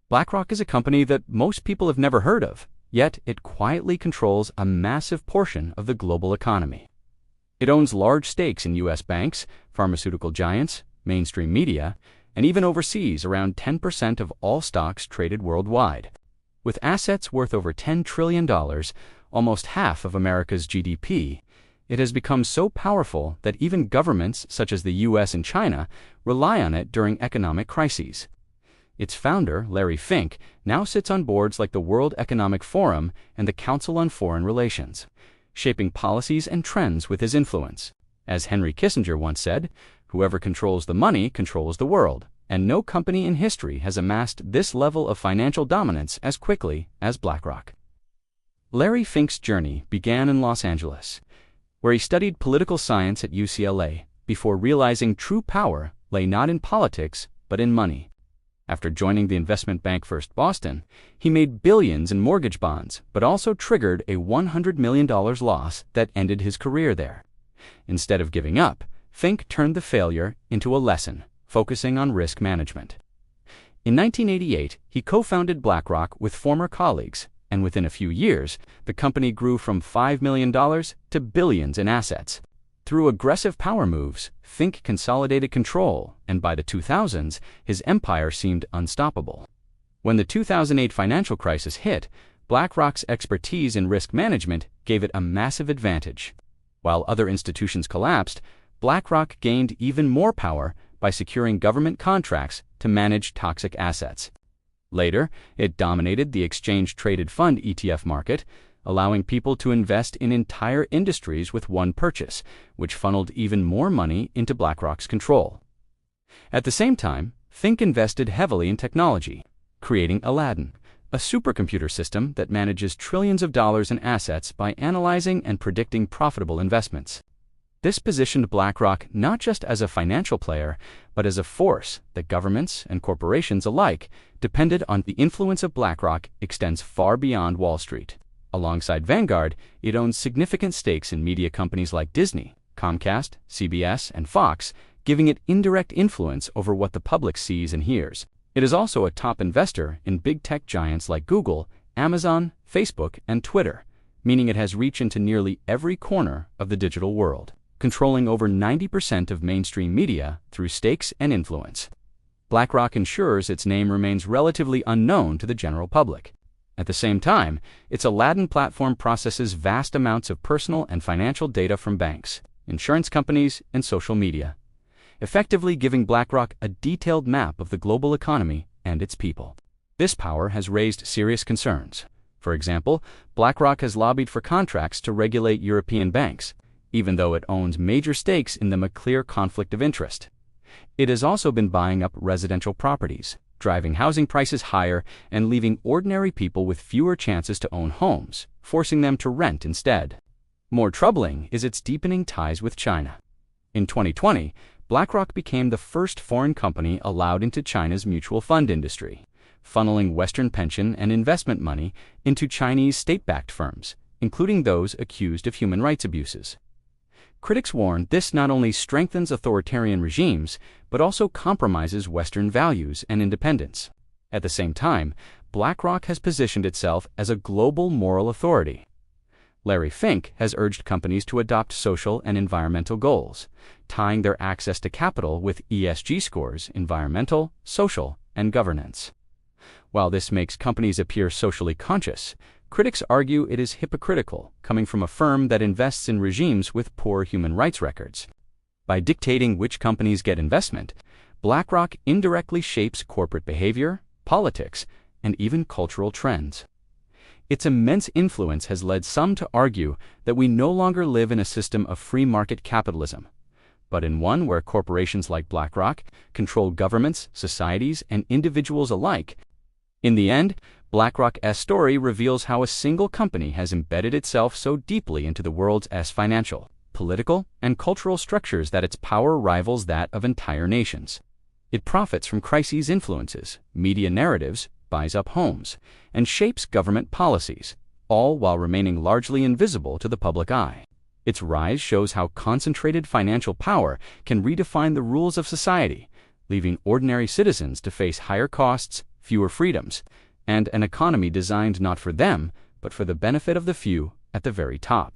BlackRock is a company that most people have never heard of, yet it quietly controls a massive portion of the global economy. It owns large stakes in U.S. banks, pharmaceutical giants, mainstream media, and even oversees around 10% of all stocks traded worldwide. With assets worth over $10 trillion, almost half of America's GDP, it has become so powerful that even governments such as the U.S. and China rely on it during economic crises. Its founder, Larry Fink, now sits on boards like the World Economic Forum and the Council on Foreign Relations, shaping policies and trends with his influence. As Henry Kissinger once said, "Whoever controls the money controls the world," and no company in history has amassed this level of financial dominance as quickly as BlackRock. Larry Fink's journey began in Los Angeles, where he studied political science at UCLA before realizing true power lay not in politics but in money. After joining the investment bank First Boston, he made billions in mortgage bonds, but also triggered a $100 million loss that ended his career there. Instead of giving up, Fink turned the failure into a lesson, focusing on risk management. In 1988, he co-founded BlackRock with former colleagues, and within a few years, the company grew from $5 million to billions in assets. Through aggressive power moves, Fink consolidated control, and by the 2000s, his empire seemed unstoppable. When the 2008 financial crisis hit, BlackRock's expertise in risk management gave it a massive advantage. While other institutions collapsed, BlackRock gained even more power by securing government contracts to manage toxic assets. Later, it dominated the exchange-traded fund ETF market, allowing people to invest in entire industries with one purchase, which funneled even more money into BlackRock's control. At the same time, Fink invested heavily in technology, creating Aladdin, a supercomputer system that manages trillions of dollars in assets by analyzing and predicting profitable investments. This positioned BlackRock not just as a financial player, but as a force that governments and corporations alike depended on. The influence of BlackRock extends far beyond Wall Street. Alongside Vanguard, it owns significant stakes in media companies like Disney, Comcast, CBS, and Fox, giving it indirect influence over what the public sees and hears. It is also a top investor in big tech giants like Google, Amazon, Facebook, and Twitter, meaning it has reach into nearly every corner of the digital world, controlling over 90% of mainstream media through stakes and influence. BlackRock ensures its name remains relatively unknown to the general public. At the same time, its Aladdin platform processes vast amounts of personal and financial data from banks, insurance companies, and social media, effectively giving BlackRock a detailed map of the global economy and its people. This power has raised serious concerns. For example, BlackRock has lobbied for contracts to regulate European banks, even though it owns major stakes in them, a clear conflict of interest. It has also been buying up residential properties, driving housing prices higher and leaving ordinary people with fewer chances to own homes, forcing them to rent instead. More troubling is its deepening ties with China. In 2020, BlackRock became the first foreign company allowed into China's mutual fund industry, funneling Western pension and investment money into Chinese state-backed firms, including those accused of human rights abuses. Critics warn this not only strengthens authoritarian regimes, but also compromises Western values and independence. At the same time, BlackRock has positioned itself as a global moral authority. Larry Fink has urged companies to adopt social and environmental goals, tying their access to capital with ESG scores: environmental, social, and governance. While this makes companies appear socially conscious, critics argue it is hypocritical, coming from a firm that invests in regimes with poor human rights records. By dictating which companies get investment, BlackRock indirectly shapes corporate behavior, politics, and even cultural trends. Its immense influence has led some to argue that we no longer live in a system of free market capitalism, but in one where corporations like BlackRock control governments, societies, and individuals alike. In the end, BlackRock's story reveals how a single company has embedded itself so deeply into the world's financial, political, and cultural structures that its power rivals that of entire nations. It profits from crises, influences media narratives, buys up homes, and shapes government policies, all while remaining largely invisible to the public eye. Its rise shows how concentrated financial power can redefine the rules of society, leaving ordinary citizens to face higher costs, fewer freedoms, and an economy designed not for them, but for the benefit of the few at the very top.